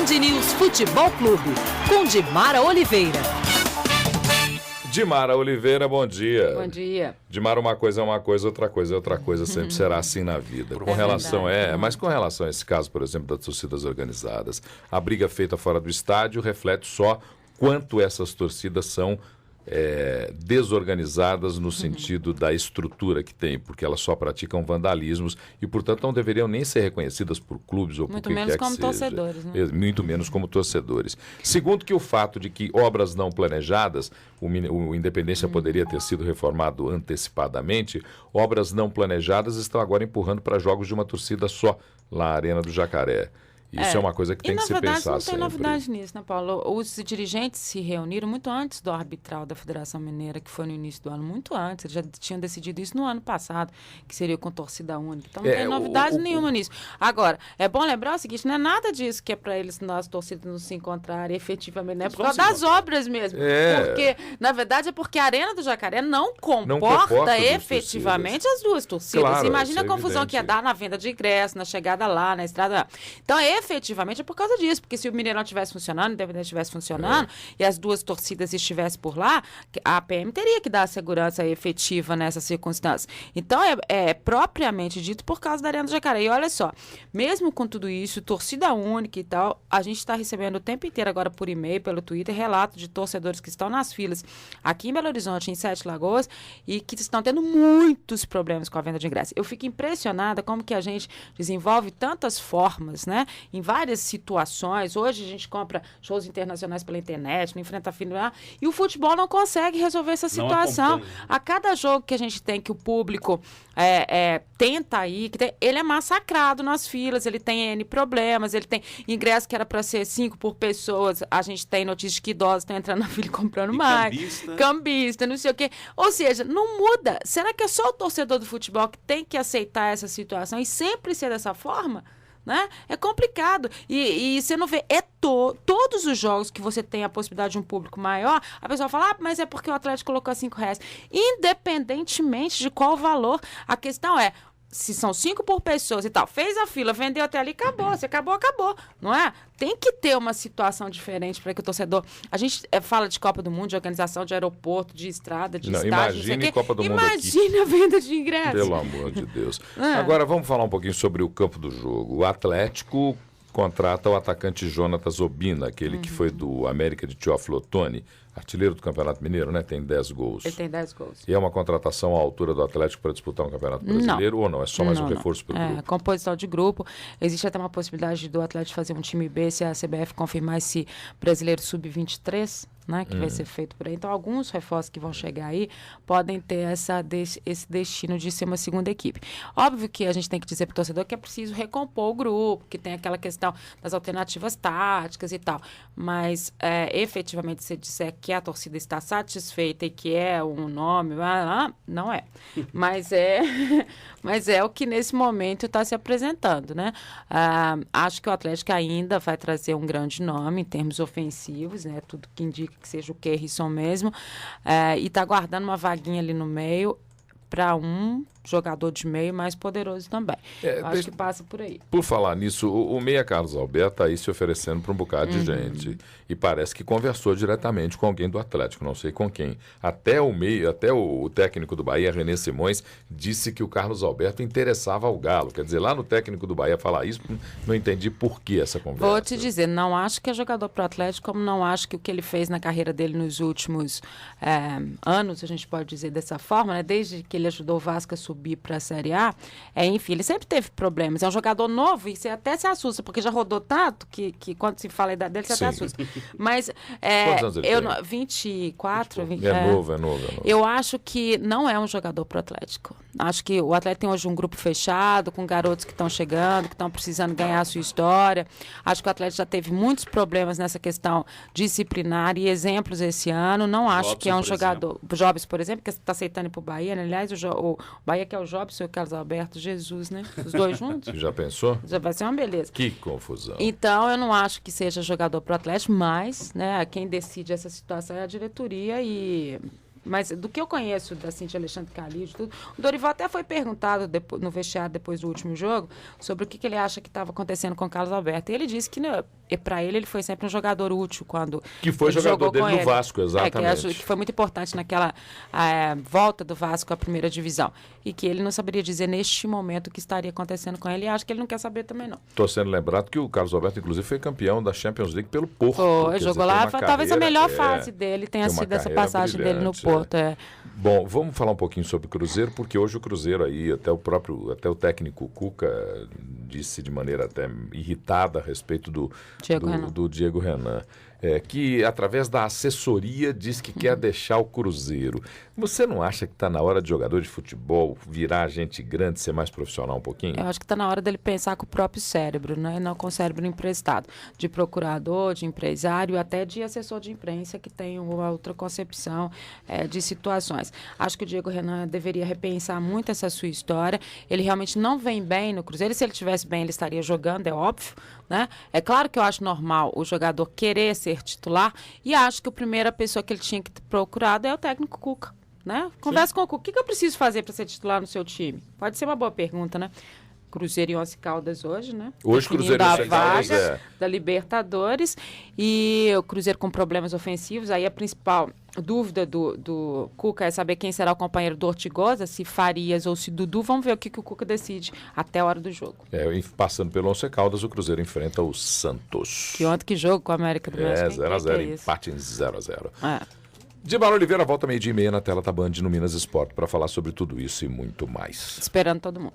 Band News Futebol Clube, com Dimara Oliveira. Dimara Oliveira, bom dia. Bom dia. Dimara, uma coisa é uma coisa, outra coisa é outra coisa, sempre será assim na vida. Com relação mas com relação a esse caso, por exemplo, das torcidas organizadas, a briga feita fora do estádio reflete só quanto essas torcidas são desorganizadas no sentido da estrutura que tem, porque elas só praticam vandalismos e, portanto, não deveriam nem ser reconhecidas por clubes ou por quem quer que seja. Muito menos como torcedores, né? Muito menos como torcedores. Segundo que o fato de que obras não planejadas, o Independência poderia ter sido reformado antecipadamente, obras não planejadas estão agora empurrando para jogos de uma torcida só, lá na Arena do Jacaré. Isso é uma coisa que tem que se pensar sempre. Não tem novidade nisso, né, Paulo? Os dirigentes se reuniram muito antes do arbitral da Federação Mineira, que foi no início do ano, muito antes. Eles já tinham decidido isso no ano passado, que seria com torcida única. Então não tem novidade nenhuma nisso. Agora, é bom lembrar o seguinte, não é nada disso que é para eles, as torcidas não se encontrarem efetivamente, né? Por causa das obras mesmo. Porque, na verdade, é porque a Arena do Jacaré não comporta efetivamente as duas torcidas. Claro, imagina a confusão que ia dar na venda de ingresso, na chegada lá, na estrada. Então, efetivamente é por causa disso, porque se o Mineirão estivesse funcionando, o Independente estivesse funcionando e as duas torcidas estivessem por lá, a PM teria que dar a segurança efetiva nessas circunstâncias. Então, é propriamente dito por causa da Arena do Jacaré. E olha só, mesmo com tudo isso, torcida única e tal, a gente está recebendo o tempo inteiro agora por e-mail, pelo Twitter, relatos de torcedores que estão nas filas aqui em Belo Horizonte, em Sete Lagoas, e que estão tendo muitos problemas com a venda de ingressos. Eu fico impressionada como que a gente desenvolve tantas formas, né? Em várias situações. Hoje a gente compra shows internacionais pela internet, não enfrenta fila, e o futebol não consegue resolver essa situação. A cada jogo que a gente tem, que o público tenta ir, ele é massacrado nas filas, ele tem N problemas, ele tem ingresso que era para ser 5 por pessoas, a gente tem notícia de que idosos estão entrando na fila e comprando mais. Cambista, não sei o quê. Ou seja, não muda. Será que é só o torcedor do futebol que tem que aceitar essa situação e sempre ser dessa forma? Né? É complicado. E você não vê, todos os jogos que você tem a possibilidade de um público maior, a pessoa fala, mas é porque o Atlético colocou R$5. Independentemente de qual valor, a questão é, se são 5 por pessoa e tal, fez a fila, vendeu até ali, acabou. Se acabou, não é? Tem que ter uma situação diferente para que o torcedor... A gente fala de Copa do Mundo, de organização de aeroporto, de estrada, de estádio, imagine Copa do Mundo Imagine a venda de ingressos. Pelo amor de Deus. Agora, vamos falar um pouquinho sobre o campo do jogo. O Atlético contrata o atacante Jonatas Obina, aquele que foi do América de Teófilo Otoni, artilheiro do Campeonato Mineiro, né? Tem 10 gols. Ele tem 10 gols. E é uma contratação à altura do Atlético para disputar um Campeonato Brasileiro ou não? É só mais um reforço para o grupo? Composição de grupo. Existe até uma possibilidade do Atlético fazer um time B se a CBF confirmar esse Brasileiro Sub-23, né, que vai ser feito por aí. Então, alguns reforços que vão chegar aí podem ter esse destino de ser uma segunda equipe. Óbvio que a gente tem que dizer para o torcedor que é preciso recompor o grupo, que tem aquela questão das alternativas táticas e tal. Mas, efetivamente, se disser que a torcida está satisfeita e que é um nome, não é. Mas é o que nesse momento está se apresentando, né? Acho que o Atlético ainda vai trazer um grande nome em termos ofensivos, né? Tudo que indica que seja o Kerrisson mesmo, e está guardando uma vaguinha ali no meio para um jogador de meio mais poderoso também. Acho que passa por aí. Por falar nisso, o meia Carlos Alberto está aí se oferecendo para um bocado de gente. E parece que conversou diretamente com alguém do Atlético, não sei com quem. Até o técnico do Bahia, René Simões, disse que o Carlos Alberto interessava ao Galo. Quer dizer, lá no técnico do Bahia falar isso, não entendi por que essa conversa. Vou te dizer, não acho que é jogador para o Atlético, como não acho que o que ele fez na carreira dele nos últimos anos, a gente pode dizer dessa forma, né? Desde que ele ajudou o Vasco a subir para a Série A, enfim, ele sempre teve problemas. É um jogador novo e você até se assusta, porque já rodou tanto que quando se fala a idade dele, você até assusta. Mas quantos anos ele tem? 24, 20, é novo. Eu acho que não é um jogador para o Atlético. Acho que o Atlético tem hoje um grupo fechado, com garotos que estão chegando, que estão precisando ganhar a sua história. Acho que o Atlético já teve muitos problemas nessa questão disciplinar e exemplos esse ano. Não acho Jobson, que é um jogador... Jobson, por exemplo, que está aceitando ir para o Bahia, né? Aliás, o Bahia que é o Jobson e o Carlos Alberto, Jesus, né? Os dois juntos. Já pensou? Já vai ser uma beleza. Que confusão. Então, eu não acho que seja jogador para o Atlético, mas, né, quem decide essa situação é a diretoria e Mas do que eu conheço da Cintia Alexandre Calil, tudo, o Dorival até foi perguntado no vestiário depois do último jogo sobre o que ele acha que estava acontecendo com o Carlos Alberto. E ele disse que, para ele foi sempre um jogador útil quando que foi ele jogador jogou dele com no ele. Vasco, exatamente. Que foi muito importante naquela volta do Vasco à primeira divisão. E que ele não saberia dizer neste momento o que estaria acontecendo com ele, e acho que ele não quer saber também, não. Estou sendo lembrado que o Carlos Alberto, inclusive, foi campeão da Champions League pelo Porto. Foi, jogou lá, talvez a melhor fase dele tenha sido essa passagem dele no Porto. Bom, vamos falar um pouquinho sobre o Cruzeiro, porque hoje o Cruzeiro aí, até o técnico Cuca disse de maneira até irritada a respeito do Diego Renan. Que através da assessoria diz que quer deixar o Cruzeiro. Você não acha que está na hora de jogador de futebol virar gente grande, ser mais profissional um pouquinho? Eu acho que está na hora dele pensar com o próprio cérebro, né? E não com o cérebro emprestado. De procurador, de empresário, até de assessor de imprensa que tem uma outra concepção de situações. Acho que o Diego Renan deveria repensar muito essa sua história. Ele realmente não vem bem no Cruzeiro. Se ele estivesse bem, ele estaria jogando, é óbvio, né? É claro que eu acho normal o jogador querer ser titular, e acho que a primeira pessoa que ele tinha que ter procurado é o técnico Cuca, né? Conversa com o Cuca. O que eu preciso fazer para ser titular no seu time? Pode ser uma boa pergunta, né? Cruzeiro e 11 Caldas hoje, né? Hoje Cruzeiro e 11 Caldas da Libertadores, e o Cruzeiro com problemas ofensivos. Aí a principal dúvida do Cuca é saber quem será o companheiro do Ortigosa, se Farias ou se Dudu. Vamos ver o que o Cuca decide até a hora do jogo. Passando pelo 11 Caldas, o Cruzeiro enfrenta o Santos. Que ontem que jogo com a América do México. 0x0, empate em 0x0. Dimara Oliveira volta 12:30 na tela da Band no Minas Esporte para falar sobre tudo isso e muito mais. Esperando todo mundo.